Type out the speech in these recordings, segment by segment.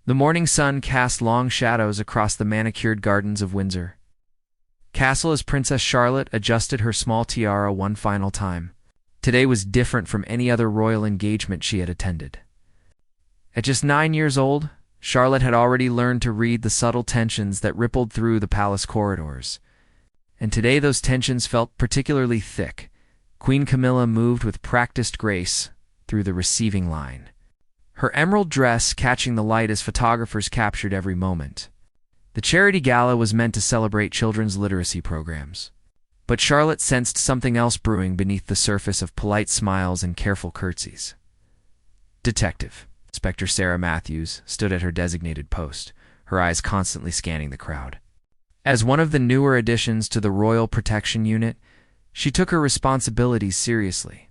The morning sun cast long shadows across the manicured gardens of Windsor. Castle as Princess Charlotte adjusted her small tiara one final time. Today was different from any other royal engagement she had attended. At just 9 years old, Charlotte had already learned to read the subtle tensions that rippled through the palace corridors. And today those tensions felt particularly thick. Queen Camilla moved with practiced grace through the receiving line, her emerald dress catching the light as photographers captured every moment. The charity gala was meant to celebrate children's literacy programs. But Charlotte sensed something else brewing beneath the surface of polite smiles and careful curtsies. Detective Inspector Sarah Matthews stood at her designated post, her eyes constantly scanning the crowd. As one of the newer additions to the Royal Protection Unit, she took her responsibilities seriously.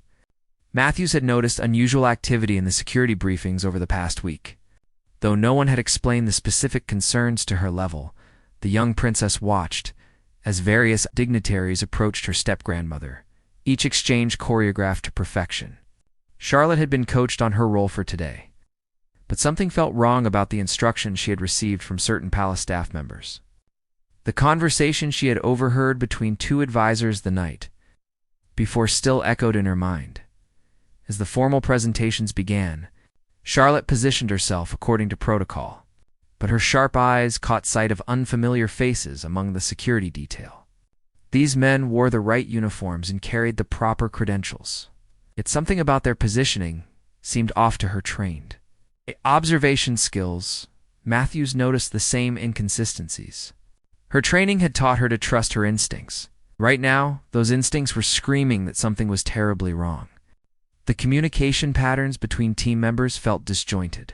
Matthews had noticed unusual activity in the security briefings over the past week. Though no one had explained the specific concerns to her level, the young princess watched as various dignitaries approached her step-grandmother, each exchange choreographed to perfection. Charlotte had been coached on her role for today, but something felt wrong about the instructions she had received from certain palace staff members. The conversation she had overheard between two advisors the night before still echoed in her mind. As the formal presentations began, Charlotte positioned herself according to protocol, but her sharp eyes caught sight of unfamiliar faces among the security detail. These men wore the right uniforms and carried the proper credentials. Yet something about their positioning seemed off to her trained observation skills. Matthews noticed the same inconsistencies. Her training had taught her to trust her instincts. Right now, those instincts were screaming that something was terribly wrong. The communication patterns between team members felt disjointed,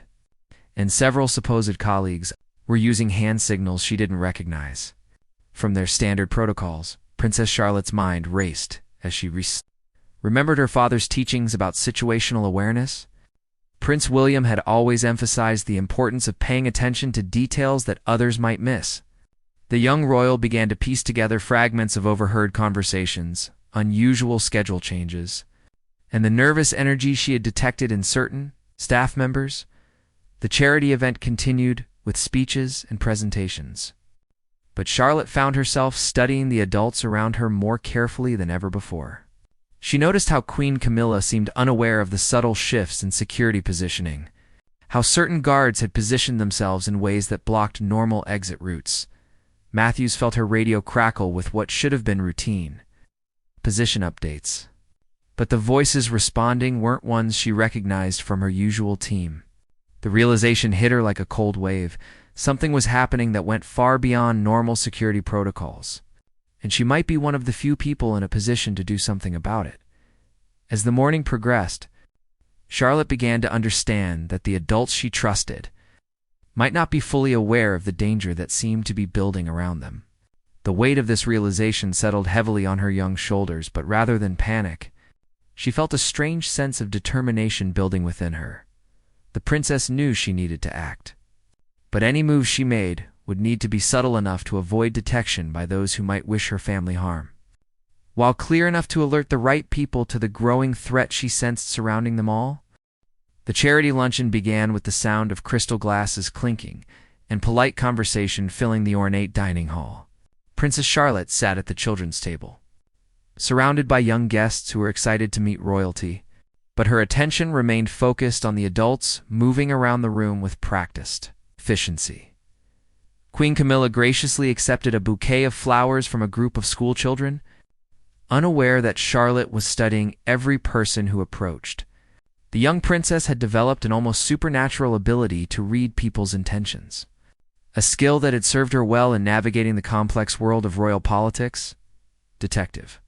and several supposed colleagues were using hand signals she didn't recognize. From their standard protocols, Princess Charlotte's mind raced as she remembered her father's teachings about situational awareness. Prince William had always emphasized the importance of paying attention to details that others might miss. The young royal began to piece together fragments of overheard conversations, unusual schedule changes, and the nervous energy she had detected in certain staff members. The charity event continued with speeches and presentations. But Charlotte found herself studying the adults around her more carefully than ever before. She noticed how Queen Camilla seemed unaware of the subtle shifts in security positioning, how certain guards had positioned themselves in ways that blocked normal exit routes. Matthews felt her radio crackle with what should have been routine position updates. But the voices responding weren't ones she recognized from her usual team. The realization hit her like a cold wave. Something was happening that went far beyond normal security protocols, and she might be one of the few people in a position to do something about it. As the morning progressed, Charlotte began to understand that the adults she trusted might not be fully aware of the danger that seemed to be building around them. The weight of this realization settled heavily on her young shoulders, but rather than panic, she felt a strange sense of determination building within her. The princess knew she needed to act, but any move she made would need to be subtle enough to avoid detection by those who might wish her family harm, while clear enough to alert the right people to the growing threat she sensed surrounding them all. The charity luncheon began with the sound of crystal glasses clinking and polite conversation filling the ornate dining hall. Princess Charlotte sat at the children's table, surrounded by young guests who were excited to meet royalty, but her attention remained focused on the adults moving around the room with practiced efficiency. Queen Camilla graciously accepted a bouquet of flowers from a group of school children, unaware that Charlotte was studying every person who approached. The young princess had developed an almost supernatural ability to read people's intentions, a skill that had served her well in navigating the complex world of royal politics. Detective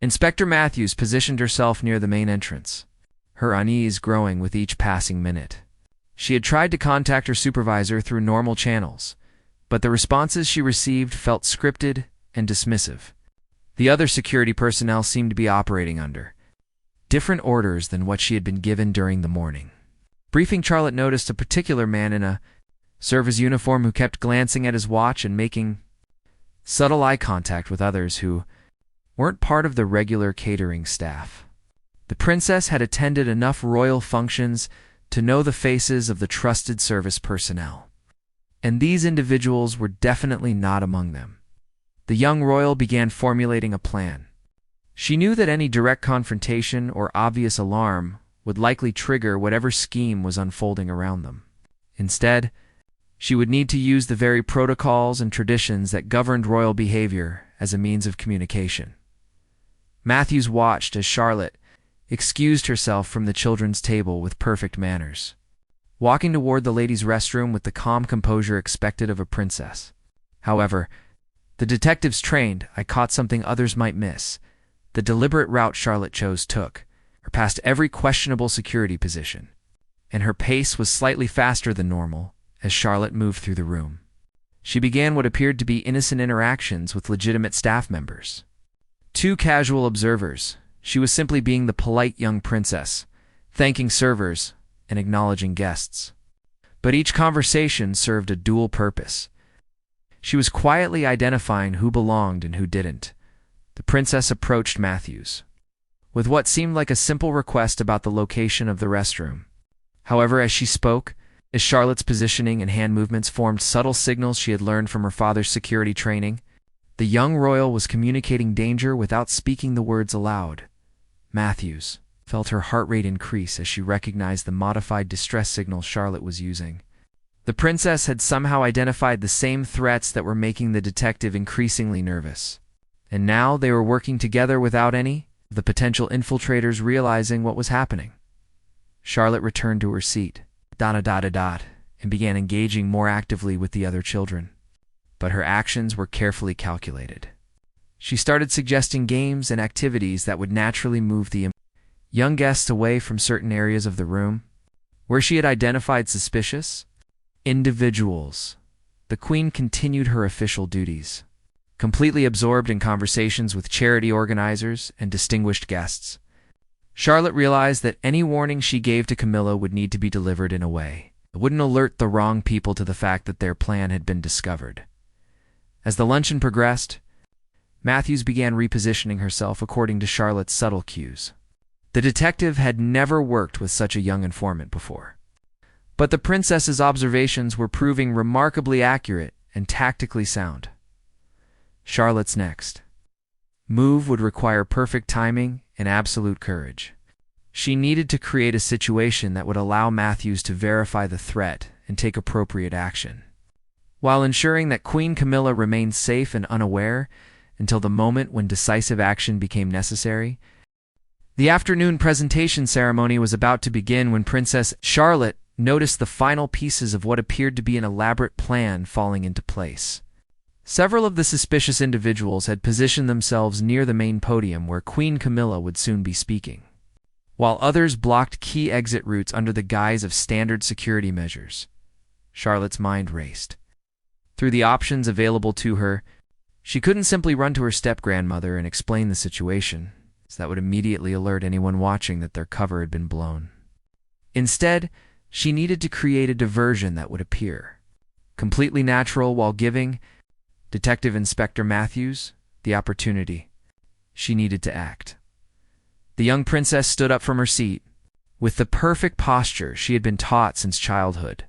Inspector Matthews positioned herself near the main entrance, her unease growing with each passing minute. She had tried to contact her supervisor through normal channels, but the responses she received felt scripted and dismissive. The other security personnel seemed to be operating under different orders than what she had been given during the morning. Briefing Charlotte noticed a particular man in a service uniform who kept glancing at his watch and making subtle eye contact with others who weren't part of the regular catering staff. The princess had attended enough royal functions to know the faces of the trusted service personnel. and these individuals were definitely not among them. The young royal began formulating a plan. She knew that any direct confrontation or obvious alarm would likely trigger whatever scheme was unfolding around them. Instead, she would need to use the very protocols and traditions that governed royal behavior as a means of communication. Matthews watched as Charlotte excused herself from the children's table with perfect manners, walking toward the ladies' restroom with the calm composure expected of a princess. However, the detectives trained, I caught something others might miss. The deliberate route Charlotte chose took her past every questionable security position, and her pace was slightly faster than normal as Charlotte moved through the room. She began what appeared to be innocent interactions with legitimate staff members. Two casual observers, she was simply being the polite young princess, thanking servers and acknowledging guests. But each conversation served a dual purpose. She was quietly identifying who belonged and who didn't. The princess approached Matthews with what seemed like a simple request about the location of the restroom. However, as she spoke, as Charlotte's positioning and hand movements formed subtle signals she had learned from her father's security training, the young royal was communicating danger without speaking the words aloud. Matthews felt her heart rate increase as she recognized the modified distress signal Charlotte was using. The princess had somehow identified the same threats that were making the detective increasingly nervous. And now they were working together without any of the potential infiltrators realizing what was happening. Charlotte returned to her seat, and began engaging more actively with the other children. But her actions were carefully calculated. She started suggesting games and activities that would naturally move the young guests away from certain areas of the room where she had identified suspicious individuals. The queen continued her official duties, completely absorbed in conversations with charity organizers and distinguished guests. Charlotte realized that any warning she gave to Camilla would need to be delivered in a way that wouldn't alert the wrong people to the fact that their plan had been discovered. As the luncheon progressed, Matthews began repositioning herself according to Charlotte's subtle cues. The detective had never worked with such a young informant before, but the princess's observations were proving remarkably accurate and tactically sound. Charlotte's next move would require perfect timing and absolute courage. She needed to create a situation that would allow Matthews to verify the threat and take appropriate action, while ensuring that Queen Camilla remained safe and unaware until the moment when decisive action became necessary. The afternoon presentation ceremony was about to begin when Princess Charlotte noticed the final pieces of what appeared to be an elaborate plan falling into place. Several of the suspicious individuals had positioned themselves near the main podium where Queen Camilla would soon be speaking, while others blocked key exit routes under the guise of standard security measures. Charlotte's mind raced through the options available to her. She couldn't simply run to her step-grandmother and explain the situation, as that would immediately alert anyone watching that their cover had been blown. Instead, she needed to create a diversion that would appear completely natural while giving Detective Inspector Matthews the opportunity she needed to act. The young princess stood up from her seat with the perfect posture she had been taught since childhood,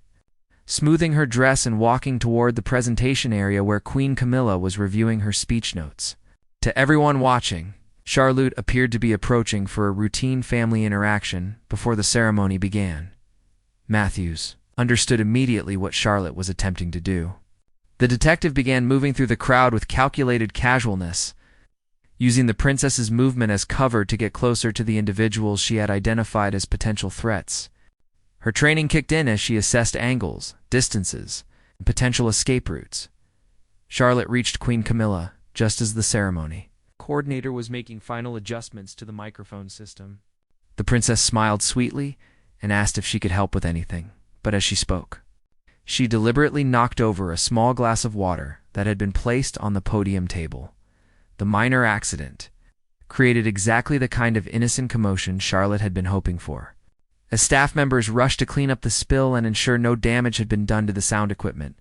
smoothing her dress and walking toward the presentation area where Queen Camilla was reviewing her speech notes. To everyone watching, Charlotte appeared to be approaching for a routine family interaction before the ceremony began. Matthews understood immediately what Charlotte was attempting to do. The detective began moving through the crowd with calculated casualness, using the princess's movement as cover to get closer to the individuals she had identified as potential threats. Her training kicked in as she assessed angles, distances, and potential escape routes. Charlotte reached Queen Camilla just as the ceremony coordinator was making final adjustments to the microphone system. The princess smiled sweetly and asked if she could help with anything, but as she spoke, she deliberately knocked over a small glass of water that had been placed on the podium table. The minor accident created exactly the kind of innocent commotion Charlotte had been hoping for. As staff members rushed to clean up the spill and ensure no damage had been done to the sound equipment,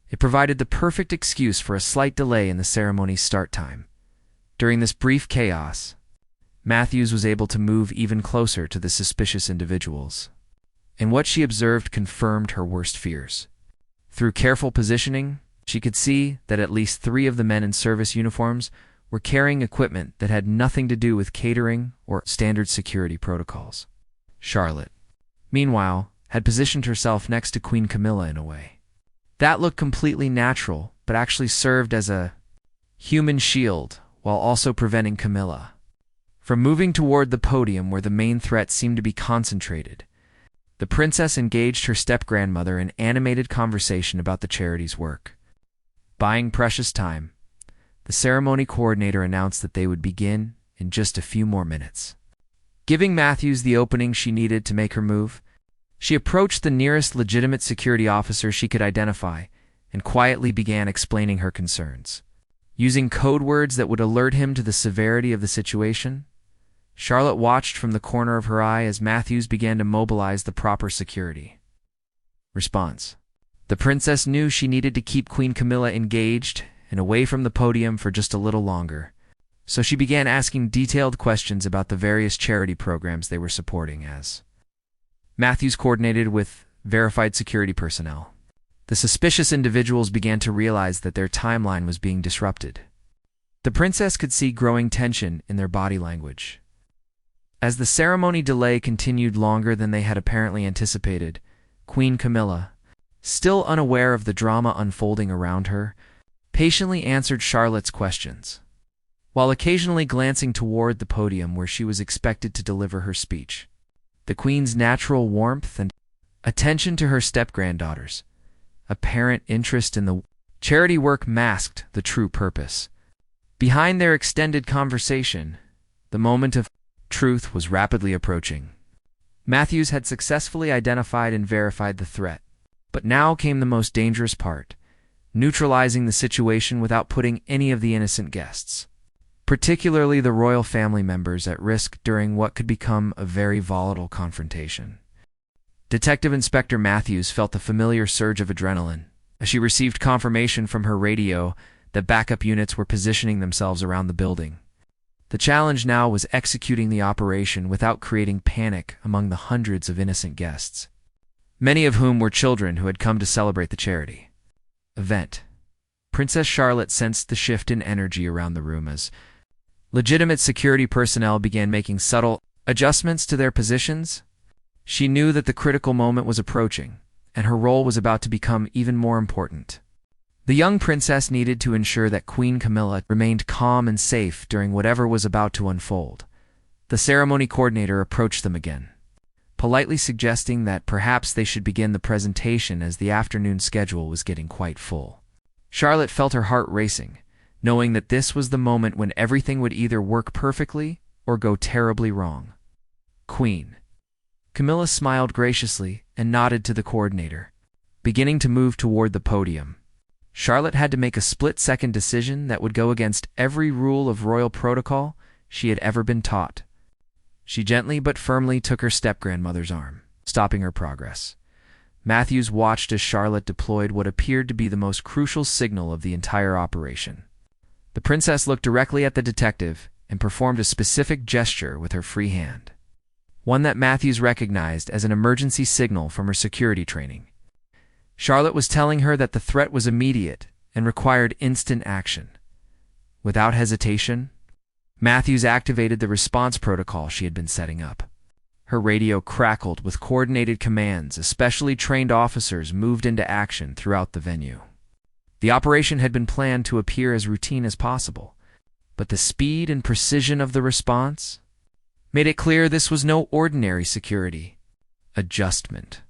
it provided the perfect excuse for a slight delay in the ceremony's start time. During this brief chaos, Matthews was able to move even closer to the suspicious individuals, and what she observed confirmed her worst fears. Through careful positioning, she could see that at least 3 of the men in service uniforms were carrying equipment that had nothing to do with catering or standard security protocols. Charlotte, meanwhile, had positioned herself next to Queen Camilla in a way that looked completely natural, but actually served as a human shield while also preventing Camilla from moving toward the podium where the main threat seemed to be concentrated. The princess engaged her step-grandmother in animated conversation about the charity's work. Buying precious time, the ceremony coordinator announced that they would begin in just a few more minutes. Giving Matthews the opening she needed to make her move, she approached the nearest legitimate security officer she could identify and quietly began explaining her concerns. Using code words that would alert him to the severity of the situation, Charlotte watched from the corner of her eye as Matthews began to mobilize the proper security. Response. The princess knew she needed to keep Queen Camilla engaged and away from the podium for just a little longer, so she began asking detailed questions about the various charity programs they were supporting as Matthews coordinated with verified security personnel. The suspicious individuals began to realize that their timeline was being disrupted. The princess could see growing tension in their body language. As the ceremony delay continued longer than they had apparently anticipated, Queen Camilla, still unaware of the drama unfolding around her, patiently answered Charlotte's questions, while occasionally glancing toward the podium where she was expected to deliver her speech. The Queen's natural warmth and attention to her step-granddaughters, apparent interest in the charity work masked the true purpose. Behind their extended conversation, the moment of truth was rapidly approaching. Matthews had successfully identified and verified the threat, but now came the most dangerous part, neutralizing the situation without putting any of the innocent guests, particularly the royal family members, at risk during what could become a very volatile confrontation. Detective Inspector Matthews felt the familiar surge of adrenaline as she received confirmation from her radio that backup units were positioning themselves around the building. The challenge now was executing the operation without creating panic among the hundreds of innocent guests, many of whom were children who had come to celebrate the charity event. Princess Charlotte sensed the shift in energy around the room as legitimate security personnel began making subtle adjustments to their positions. She knew that the critical moment was approaching, and her role was about to become even more important. The young princess needed to ensure that Queen Camilla remained calm and safe during whatever was about to unfold. The ceremony coordinator approached them again, politely suggesting that perhaps they should begin the presentation as the afternoon schedule was getting quite full. Charlotte felt her heart racing, knowing that this was the moment when everything would either work perfectly or go terribly wrong. Queen Camilla smiled graciously and nodded to the coordinator, beginning to move toward the podium. Charlotte had to make a split-second decision that would go against every rule of royal protocol she had ever been taught. She gently but firmly took her step-grandmother's arm, stopping her progress. Matthews watched as Charlotte deployed what appeared to be the most crucial signal of the entire operation. The princess looked directly at the detective and performed a specific gesture with her free hand, one that Matthews recognized as an emergency signal from her security training. Charlotte was telling her that the threat was immediate and required instant action. Without hesitation, Matthews activated the response protocol she had been setting up. Her radio crackled with coordinated commands, especially trained officers moved into action throughout the venue. The operation had been planned to appear as routine as possible, but the speed and precision of the response made it clear this was no ordinary security adjustment.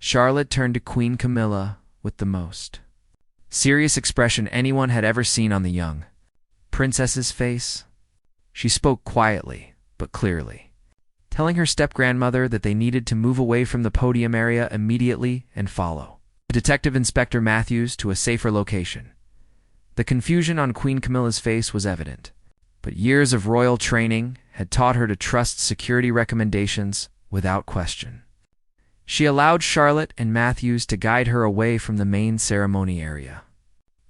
Charlotte turned to Queen Camilla with the most serious expression anyone had ever seen on the young princess's face. She spoke quietly but clearly, telling her step-grandmother that they needed to move away from the podium area immediately and follow Detective Inspector Matthews to a safer location. The confusion on Queen Camilla's face was evident, but years of royal training had taught her to trust security recommendations without question. She allowed Charlotte and Matthews to guide her away from the main ceremony area,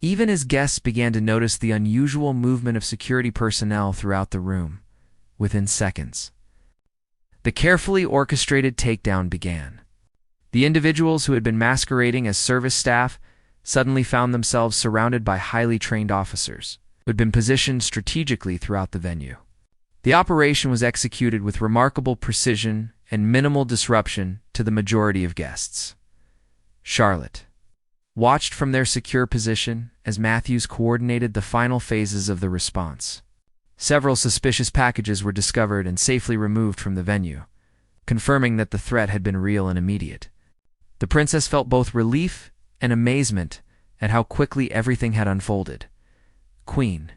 even as guests began to notice the unusual movement of security personnel throughout the room. Within seconds, the carefully orchestrated takedown began. The individuals who had been masquerading as service staff suddenly found themselves surrounded by highly trained officers who had been positioned strategically throughout the venue. The operation was executed with remarkable precision and minimal disruption to the majority of guests. Charlotte watched from their secure position as Matthews coordinated the final phases of the response. Several suspicious packages were discovered and safely removed from the venue, confirming that the threat had been real and immediate. The princess felt both relief and amazement at how quickly everything had unfolded. Queen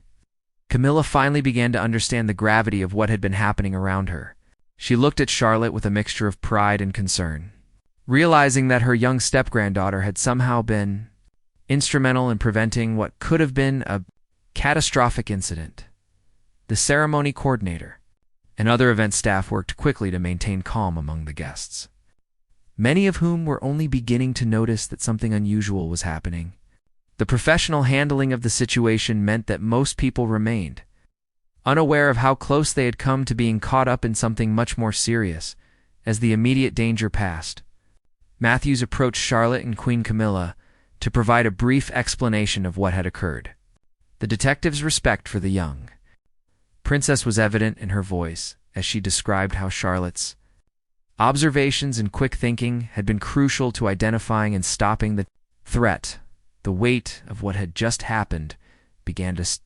Camilla finally began to understand the gravity of what had been happening around her. She looked at Charlotte with a mixture of pride and concern, realizing that her young step-granddaughter had somehow been instrumental in preventing what could have been a catastrophic incident. The ceremony coordinator and other event staff worked quickly to maintain calm among the guests, many of whom were only beginning to notice that something unusual was happening. The professional handling of the situation meant that most people remained unaware of how close they had come to being caught up in something much more serious. As the immediate danger passed, Matthews approached Charlotte and Queen Camilla to provide a brief explanation of what had occurred. The detective's respect for the young princess was evident in her voice as she described how Charlotte's observations and quick thinking had been crucial to identifying and stopping the threat. The weight of what had just happened began to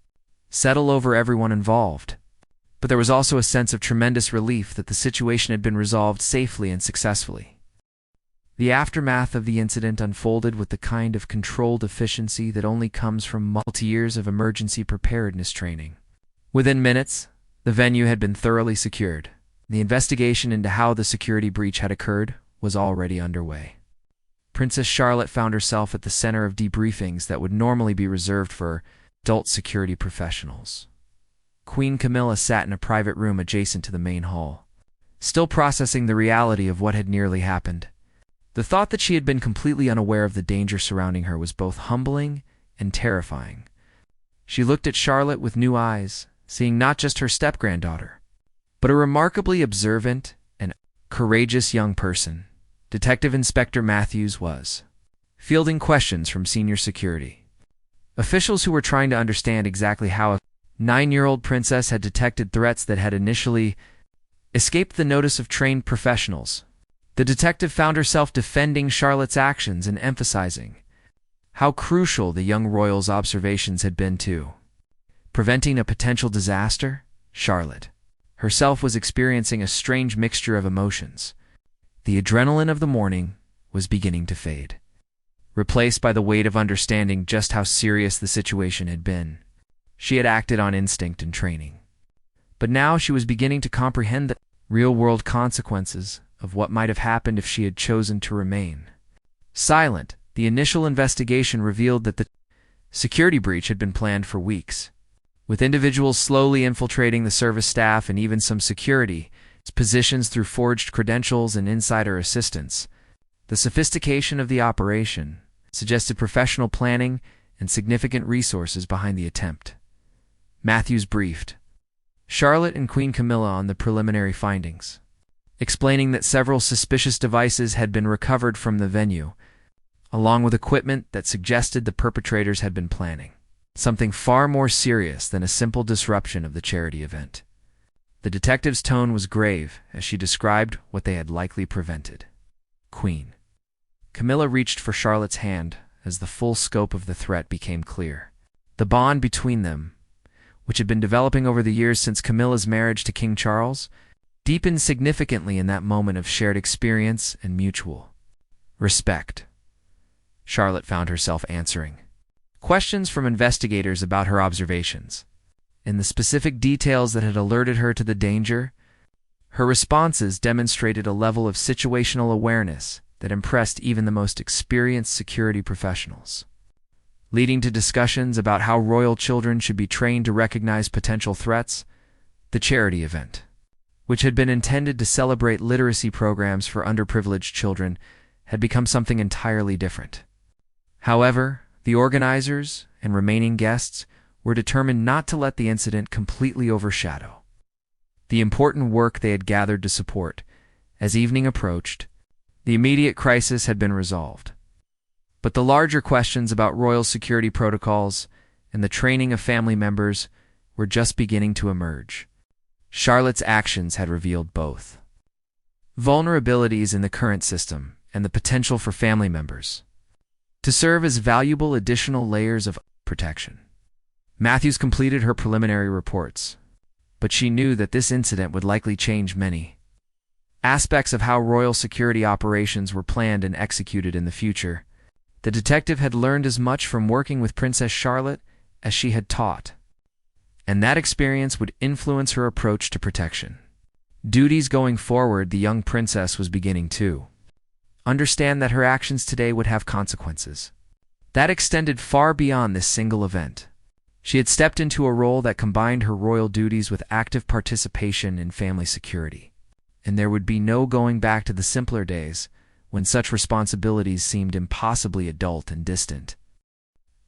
settle over everyone involved, but there was also a sense of tremendous relief that the situation had been resolved safely and successfully. The aftermath of the incident unfolded with the kind of controlled efficiency that only comes from multi-years of emergency preparedness training. Within minutes, the venue had been thoroughly secured. The investigation into how the security breach had occurred was already underway. Princess Charlotte found herself at the center of debriefings that would normally be reserved for adult security professionals. Queen Camilla sat in a private room adjacent to the main hall, still processing the reality of what had nearly happened. The thought that she had been completely unaware of the danger surrounding her was both humbling and terrifying. She looked at Charlotte with new eyes, seeing not just her step-granddaughter, but a remarkably observant and courageous young person. Detective Inspector Matthews was fielding questions from senior security officials who were trying to understand exactly how a 9-year-old princess had detected threats that had initially escaped the notice of trained professionals. The detective found herself defending Charlotte's actions and emphasizing how crucial the young royal's observations had been to preventing a potential disaster. Charlotte herself was experiencing a strange mixture of emotions. The adrenaline of the morning was beginning to fade, replaced by the weight of understanding just how serious the situation had been. She had acted on instinct and training, but now she was beginning to comprehend the real-world consequences of what might have happened if she had chosen to remain silent. The initial investigation revealed that the security breach had been planned for weeks, with individuals slowly infiltrating the service staff and even some security positions through forged credentials and insider assistance. The sophistication of the operation suggested professional planning and significant resources behind the attempt. Matthews briefed Charlotte and Queen Camilla on the preliminary findings, explaining that several suspicious devices had been recovered from the venue, along with equipment that suggested the perpetrators had been planning something far more serious than a simple disruption of the charity event. The detective's tone was grave as she described what they had likely prevented. Queen Camilla reached for Charlotte's hand as the full scope of the threat became clear. The bond between them, which had been developing over the years since Camilla's marriage to King Charles, deepened significantly in that moment of shared experience and mutual respect. Charlotte found herself answering questions from investigators about her observations and the specific details that had alerted her to the danger. Her responses demonstrated a level of situational awareness that impressed even the most experienced security professionals, leading to discussions about how royal children should be trained to recognize potential threats. The charity event, which had been intended to celebrate literacy programs for underprivileged children, had become something entirely different. However, the organizers and remaining guests were determined not to let the incident completely overshadow the important work they had gathered to support. As evening approached, the The immediate crisis had been resolved, but the larger questions about royal security protocols and the training of family members were just beginning to emerge. Charlotte's actions had revealed both vulnerabilities in the current system and the potential for family members to serve as valuable additional layers of protection. Matthews completed her preliminary reports, but she knew that this incident would likely change many aspects of how royal security operations were planned and executed in the future. The detective had learned as much from working with Princess Charlotte as she had taught, and that experience would influence her approach to protection. Duties going forward, the young princess was beginning to understand that her actions today would have consequences that extended far beyond this single event. She had stepped into a role that combined her royal duties with active participation in family security, and there would be no going back to the simpler days when such responsibilities seemed impossibly adult and distant.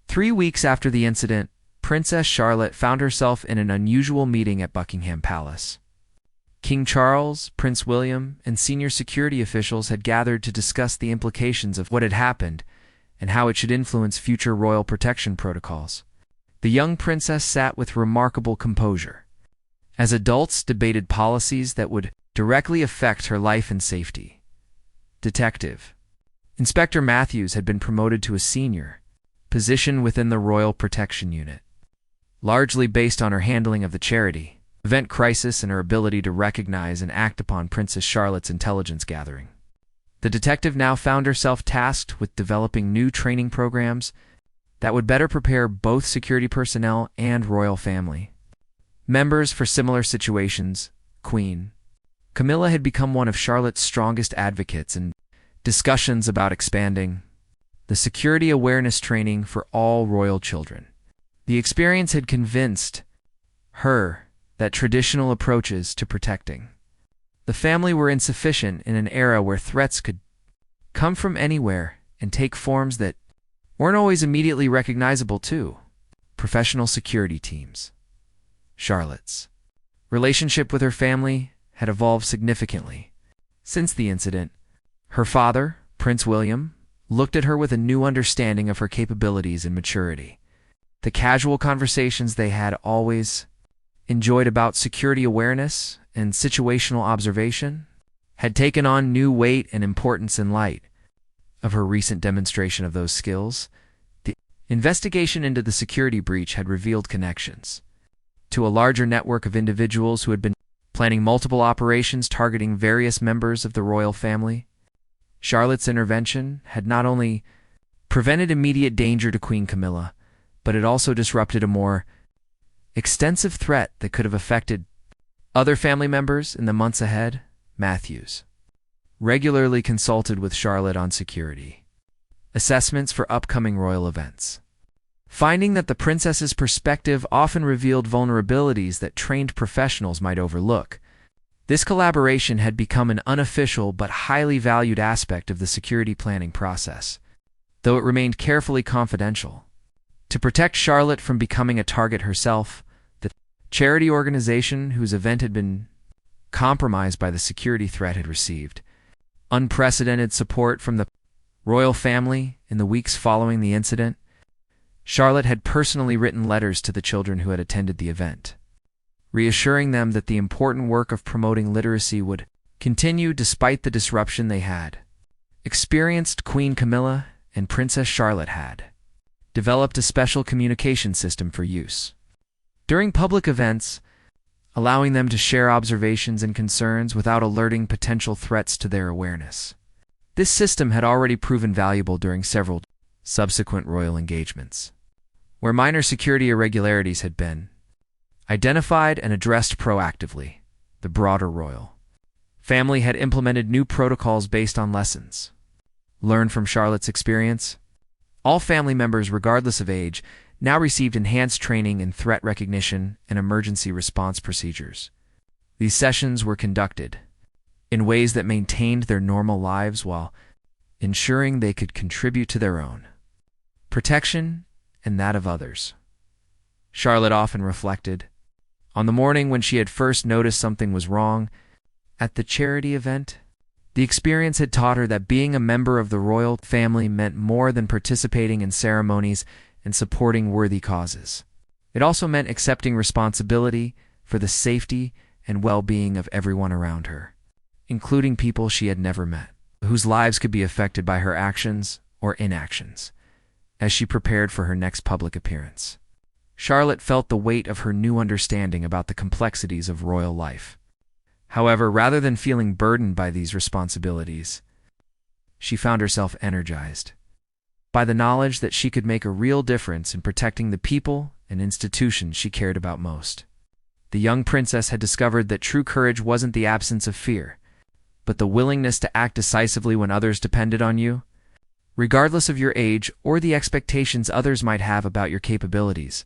3 weeks after the incident, Princess Charlotte found herself in an unusual meeting at Buckingham Palace. King Charles, Prince William, and senior security officials had gathered to discuss the implications of what had happened and how it should influence future royal protection protocols. The young princess sat with remarkable composure as adults debated policies that would directly affect her life and safety. Detective Inspector Matthews had been promoted to a senior position within the Royal Protection Unit, largely based on her handling of the charity event crisis and her ability to recognize and act upon Princess Charlotte's intelligence gathering. The detective now found herself tasked with developing new training programs that would better prepare both security personnel and royal family members for similar situations. Queen Camilla had become one of Charlotte's strongest advocates in discussions about expanding the security awareness training for all royal children. The experience had convinced her that traditional approaches to protecting the family were insufficient in an era where threats could come from anywhere and take forms that weren't always immediately recognizable too. Professional security teams. Charlotte's relationship with her family had evolved significantly since the incident. Her father, Prince William, looked at her with a new understanding of her capabilities and maturity. The casual conversations they had always enjoyed about security awareness and situational observation had taken on new weight and importance in light of her recent demonstration of those skills. The investigation into the security breach had revealed connections to a larger network of individuals who had been planning multiple operations targeting various members of the royal family. Charlotte's intervention had not only prevented immediate danger to Queen Camilla, but it also disrupted a more extensive threat that could have affected other family members in the months ahead. Matthews regularly consulted with Charlotte on security assessments for upcoming royal events, finding that the princess's perspective often revealed vulnerabilities that trained professionals might overlook. This collaboration had become an unofficial but highly valued aspect of the security planning process, though it remained carefully confidential. To protect Charlotte from becoming a target herself, the charity organization whose event had been compromised by the security threat had received unprecedented support from the royal family in the weeks following the incident. Charlotte had personally written letters to the children who had attended the event, reassuring them that the important work of promoting literacy would continue despite the disruption they had experienced. Queen Camilla and Princess Charlotte had developed a special communication system for use during public events, allowing them to share observations and concerns without alerting potential threats to their awareness. This system had already proven valuable during several subsequent royal engagements, where minor security irregularities had been identified and addressed proactively. The broader royal family had implemented new protocols based on lessons learned from Charlotte's experience. All family members, regardless of age, now received enhanced training in threat recognition and emergency response procedures. These sessions were conducted in ways that maintained their normal lives while ensuring they could contribute to their own protection and that of others. Charlotte often reflected on the morning when she had first noticed something was wrong at the charity event. The experience had taught her that being a member of the royal family meant more than participating in ceremonies and supporting worthy causes. It also meant accepting responsibility for the safety and well-being of everyone around her, including people she had never met, whose lives could be affected by her actions or inactions, as she prepared for her next public appearance. Charlotte felt the weight of her new understanding about the complexities of royal life. However, rather than feeling burdened by these responsibilities, she found herself energized by the knowledge that she could make a real difference in protecting the people and institutions she cared about most. The young princess had discovered that true courage wasn't the absence of fear, but the willingness to act decisively when others depended on you, regardless of your age or the expectations others might have about your capabilities.